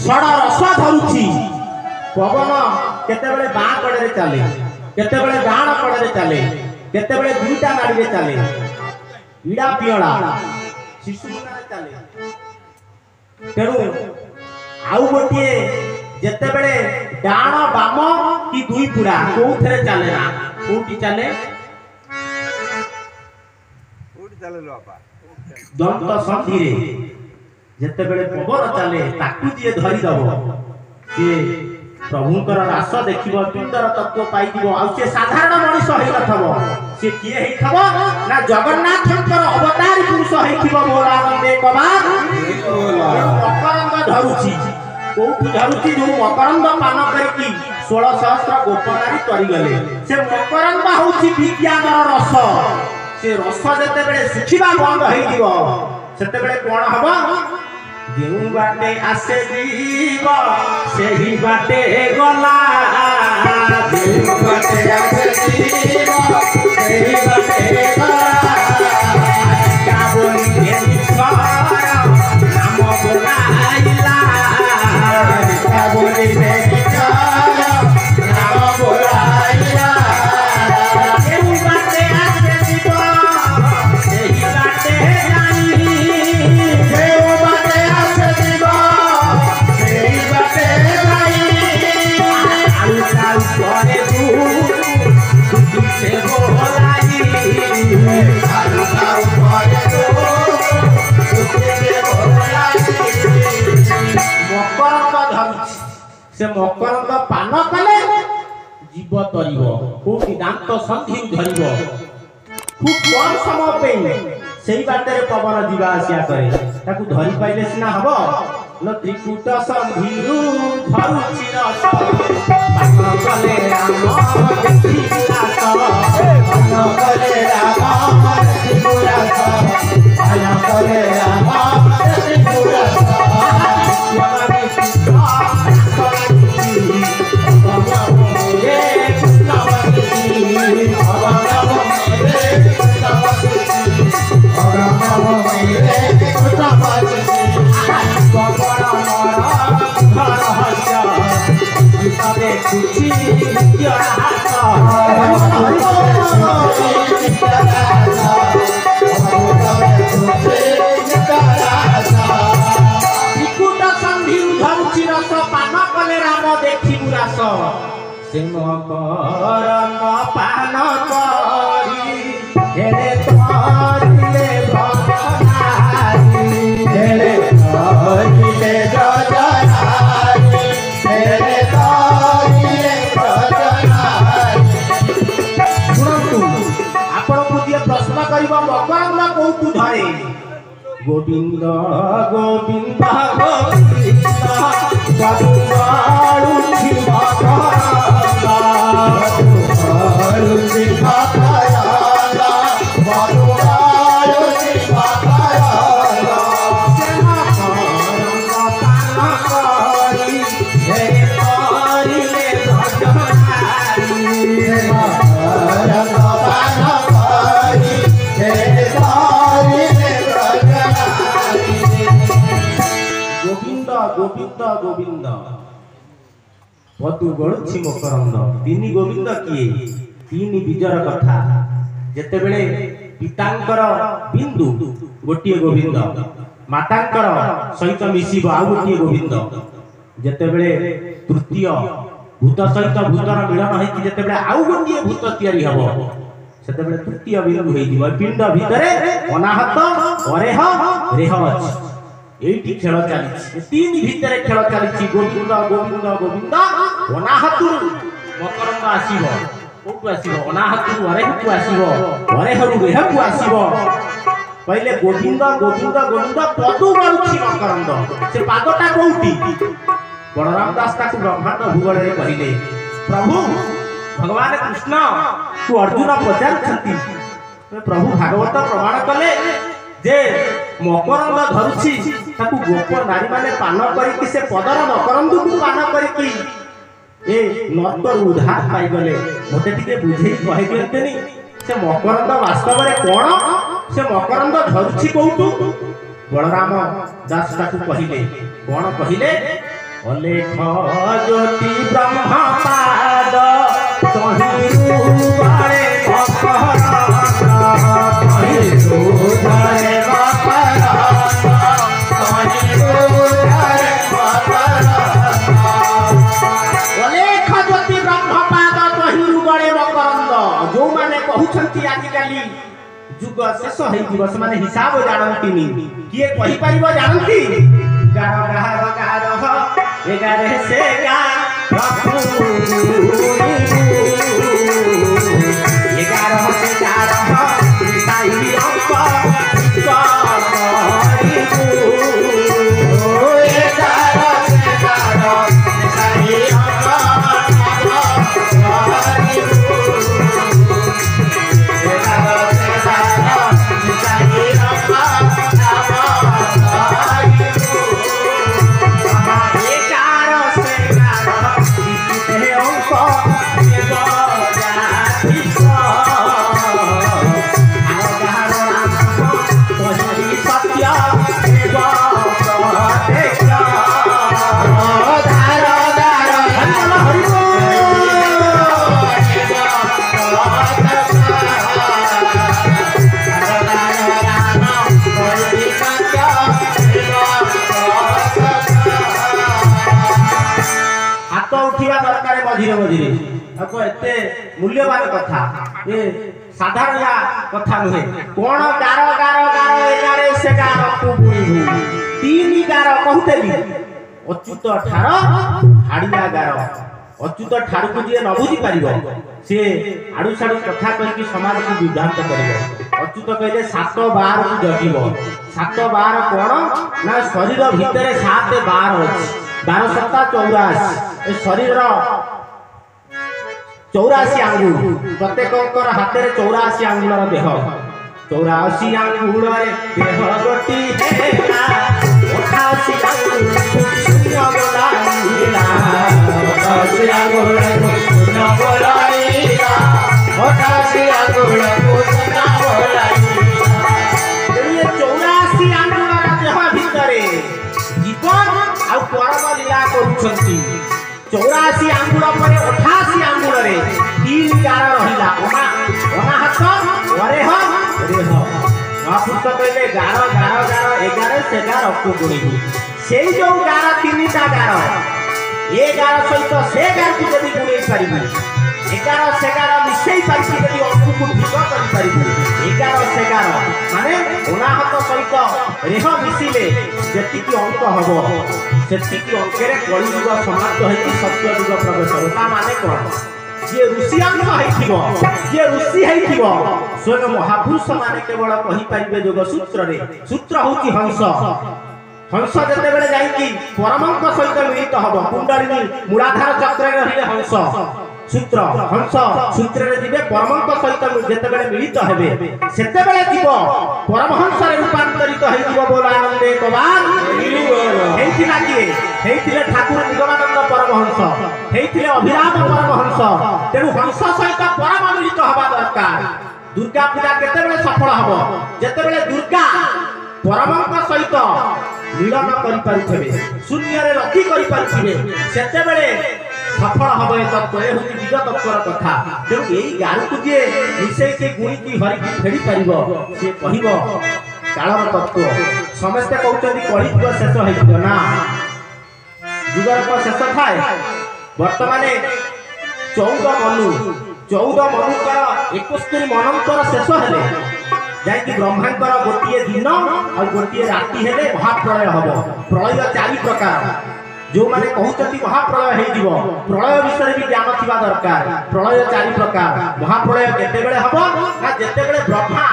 षड रस धरुछि पवन केतेबेले बाँ कड़े चले केतेबेले डाण कड़े चले केतेबेले दुईटा गाड़ी चले इड़ा पियला शिशु चले तेणु आउ गोटे जेतेबेले डाण बाम कि दुई पुड़ा कोउथरे चले ना कोउटी चले दंत संधि रे जेतेबेले पवन चले ताकू दिए धरि दबो से प्रभुंकर रास देखिबो पिंडर तत्व पाइदिबो आ से साधारण मनुष्य होई नथबो से किए हेइथबो ना जगन्नाथंकर अवतार पुरुष हेइथिबो बोलानंदे कबा मकरंद धरुछि कोउठु धरुछि जो मकरंद पान करकी 16 सहस्र गोपनारी तरी गले से मकरंद होछि विज्ञानर रस से रस जेतेबेले सुखिबा बंद हेइदिबो सेतेबेले कोन हबो जेउ बाटे आसे जीव सेही बाटे गला जेउ बाटे आसे जीव सेही बाटे गला काबोली ईश्वर नाम बोलाइला काबोली ईश्वर नाम बोलाइला जेउ बाटे आसे जीव सेही बाटे जानी जेउ बाटे आसे जीव सेही बाटे जाई आलू करे तू से बोलाई आलू करे तू से बोलाई मकरंद धरुछि से मकरंद पान कले जीव तरिब कोठी दांत संधि धरिब खूब कम समय पे सेही बाटे पवन जीवा आसिया करे ताकू धरि पाइले सिना हबो न त्रिकुट संधिरु धरुछि रस पान कले राम देखि रास पान कले राम देखि रास पान कले राम देखि रास यमाने कृष्ण सिंह करम पान करी हेरे तोरिले भगनारी हेरे तोरिले जजनारी हेरे तोरिले भगनारी सुनतु आपण पुदिए प्रश्न करिबो मकरंद कोउतु धरे गोविंद गोविंद गोविंद जगुआळु छिवाका गोविंद गोविंद पदु गणुछि मकरंद तीन गोविंद किए तीन बीजर कथा जेतेबेले पितांकर बिंदु गोटिए गोविंद मातांकर सहित मिसिब आ गोटिए गोविंद जेतेबेले तृतीय भूत सहित भूतर मिलन हेकि जेतेबेले आ गोटिए भूत तयारी हबो सेतेबेले तृतीय बिंदु हेइ दिबो पिंड भितरे अनाहत अरेह रेह अछि एठी खेल चली तीन भितर खेल चली गोविंद गोविंद गोविंद अनाहतुर मकरंद आसीबो कोठु आसीबो अनाहतुर अरेहकु आसीबो अरेहरु रेहकु आसीबो पहिले गोविंद गोविंद गोविंद पदु गणुछि मकरंद से पादटा कोउटी बलराम दास ताकु ब्रह्मांड भूगोल रे कहिले प्रभु भगवान कृष्ण तू अर्जुन पचारछंती प्रभु भागवत प्रमाण कले जे मकरंद धरुछि ताकू गोप नारी माने पान करिकि से पदर मकरंद को पान करिकि ए नर्तर उद्धार पाई गले मते टिके बुझेई कहि दियंतेनी से मकरंद वास्तव रे कोन से मकरंद धरुछि कोउतु बलराम दास ताकू कहिले कोन कहिले अलेख ज्योति ब्रह्मपाद तहिरु बड़े मकरंद तहिरु बड़े मकरंद तहिरु बड़े मकरंद अलेख ज्योति ब्रह्मपाद तहिरु बड़े मकरंद जो माने कहउछंती आजिकाली जुग शेष होइदिबो से माने हिसाब जानंतीनी किए कहि परिबो जानंती गार गार गार हो एगारे से गा रखू एगार हो से गार हो साई अंक करिबू एगार से गार साई अंक करिबू मझिरे मझिरे आपको एते मूल्यवान कथा ये साधारण कथा नुहे कोण गार गार गार एगारे से गार को बुईबू तीन गार कहतेली अच्युत ठार हाड़िया गार अच्युत ठार को जे न बुझी पारिबो से आडू साडू कथा कहि समाज को विभ्रांत करिवो अच्युत कहले 7 बार को जगिबो 7 बार कोण ना शरीर भितरे 7 बार अछि 12 7 84 ए शरीर 84 आंगुल प्रत्येक हाथ में 84 आंगुलर देह 84 आंगुल देह गोटी हेला 88 आंगुल शून्य बोलाइला 88 आंगुल शून्य बोलाइला 88 आंगुल शून्य बोलाइला ये 84 आंगुलर देह भितरे जीवन आ परम लीला करूछंती 84 आंगुल पर 88 आंगुल रे 3 गार रहिला ओना हाथ ओरे हो महापुरुष कहले गार गार गार 11 से गार को गुणीबू से जो गार 3टा गार ए गार सहित से गार को यदि गुणै पारिबू 11 से गार मिसै पारिबू यदि अंक को ठीक करि पारिबू 11 से गार माने ओना हाथ सहित रेह मिसिले जेतिकी अंक हबो सेतिकी अंकेरे कଳି युग समाप्त होई सत्य युग प्रवेश होता माने कोन जे ऋषि अंक हैथिबो जे ऋषि हैथिबो स्वयं महापुरुष माने केवल कहि पारिबे योग सूत्र रे सूत्र होची हंस हंस जते बेले जाई कि परमंक सहित मिलित हबो कुंडलिनी मूलाधार चक्र रे रहिले हंस सूत्र हंस सूत्र रे दिबे परमंक सहित जते बेले मिलित हेबे सेते बेले जीव परमहंस रे रूपांतरित हेइबो बोल आनंदे कबान हेइथिला कि हेइथिले ठाकुर निगमानंद परमहंस हेइथिले अभिराम परमहंस तेनु हंस सहित परम मिलित हबा दरकार दुर्गा पूजा केते बेले सफल हबो जते बेले दुर्गा परमंक सहित मिलन करि पारिथबे शून्य रे रति करि पारिथिबे सेते बेले सफल हबो ए तत्व ए होती विगत तत्वर कथा तेनु एई गारू को जे निसे के गुणी की हरि की फेडी परिबो से कहिबो कालर तत्व समस्त कहउचंदी कଳି युग शेष हेइतो ना युगर को शेष थाए वर्तमाने 14 मनु कर 71 मनंतर शेष हेले जाय कि ब्रह्मांकर गोटिए दिन और गोटिए राति हेले महाप्रलय हबो प्रलय 4 प्रकार जो माने कहउचंती महाप्रलय हेइदिबो प्रलय विषय भी ज्ञान थिबा दरकार प्रलय 4 प्रकार महाप्रलय केते बेले हबो ना जेते बेले ब्रह्मा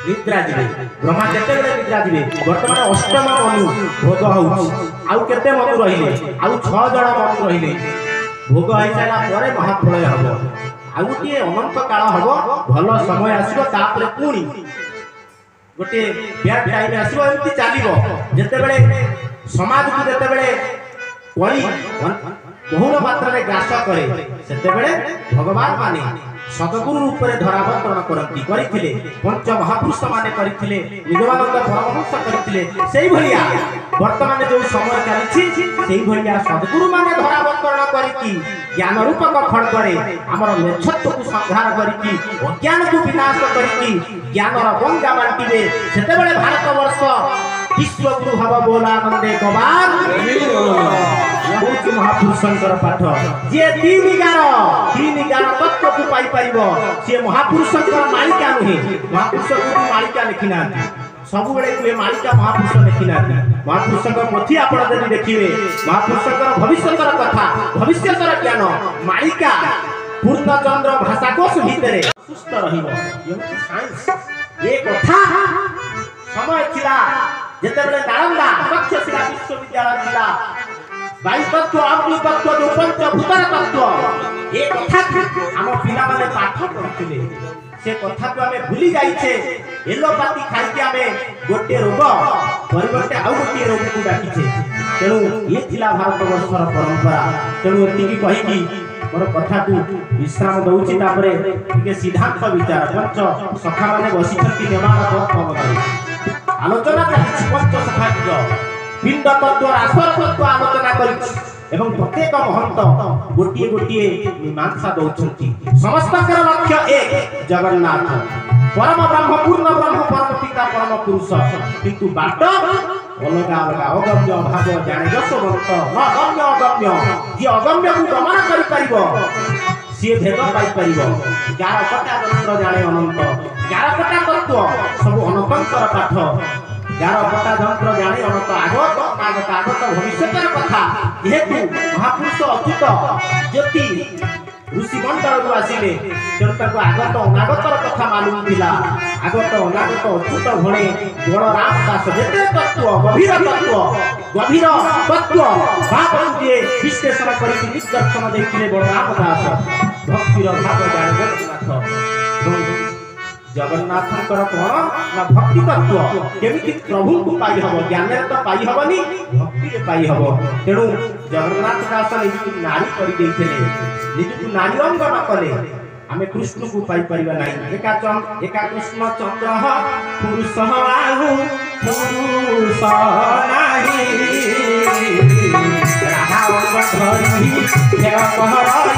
निद्रा जिवे ब्रह्मा केते बेले निद्रा जिवे वर्तमान अष्टम मनु भोग होउछि आउ केते मनु रहिले आउ 6 जण मनु रहिले भोग होई साला परे महाप्रलय हबो आउ गोटे अनंत काल हबो भलो समय आसीबो तापरे पुणी गोटे ब्याड टाइम आसीबो एमती चालिबो जेते बेले समाज को जेते बेले कଳି बहुल मात्रा ग्रास करे सेतेबेले भगवान माने सतगुरु रूप में धरावतरण करती करथिले पंच महापुरुष माने करथिले निगमानंद परमहंस करथिले सेही भलिया वर्तमान जो समय चली सेही भलिया सतगुरु माने धरावतरण करती ज्ञान रूपक खड़गरे हमर मेछत्व को संहार करती अज्ञान को विनाश करती ज्ञान र गंगा बांटीबे सेतेबेले भारत वर्ष विश्व गुरु हब बोलानंदे कबार महापुरुषंकर पाठ जे तीन गार तत्व को पाई परिबो से महापुरुषंकर मालिका नुहे महापुरुष को मालिका लिखिना सब बेले कुए मालिका महापुरुष लिखिना महापुरुषंकर पोथी आपण जदि देखिबे महापुरुषंकर भविष्यकर कथा भविष्यकर ज्ञान मालिका पूर्णचंद्र भाषाकोश भितरे सुस्त रहिबो एमति साइंस ए कथा समय थिला जेतेबेले नालंदा तक्षशिला विश्वविद्यालय थिला वायु तत्व अग्नि तत्व जो पंचभूतर तत्व ए कथा हम पिला माने पाठ करथिले से कथा को हमें भूली जाइछे एलोपैथी खाइके हमें गोटे रोग परिवर्ते आउ गोटे रोग को डाकिछे तेनु ये थिला भारत वर्षर परंपरा तेनु एति की कहि की मोर कथा को विश्राम दउछि तापरे टिके सिद्धांत विचार पंच सखा माने बसिछंती नेमान पद आलोचना चलिछि पंच सखा पिंड तत्व रासर तत्व आलोचना करिछि एवं प्रत्येक महंत गोटिए गोटिए मीमांसा दउछंती समस्तकर लक्ष्य एक जगन्नाथ परम ब्रह्म पूर्ण ब्रह्म परम पिता परम पुरुष किंतु बाट अलगा अलगा अगम्य भाव जाने जसवंत न गम्य अगम्य जे अगम्य को गमन करि परिबो से भेद पाई परिबो गार कटा तंत्र जाने अनंत गार कटा तत्व सब अनंतर पाठ गार कटा तंत्र जाने अनंत आगत भविष्यतर कथा जेहेतु महापुरुष अच्युत ज्योति ऋषि मंडल आसिले तेणु आगत अनागतर कथा मालूम थिला आगत अनागत अच्युत भणे बलराम दास जेते तत्व गभीर तत्व बाप जे विश्लेषण करि निदर्शन देखिले बलराम दास भक्तिर भाव जाने जगन्नाथ जगन्नाथंकर कोन ना भक्ति तत्व केमिति प्रभु को पाई हबो ज्ञान तो पाई हबनी भक्ति रे पाई हबो तेणु जगन्नाथ दास निजु नारी करि देथिले निजु नारी अंग न कले हमें कृष्ण को पाई परिबा नाही एका कृष्ण चंद्र पुरुष आहु पुरुष नाही राधा अंग धरि देव कहर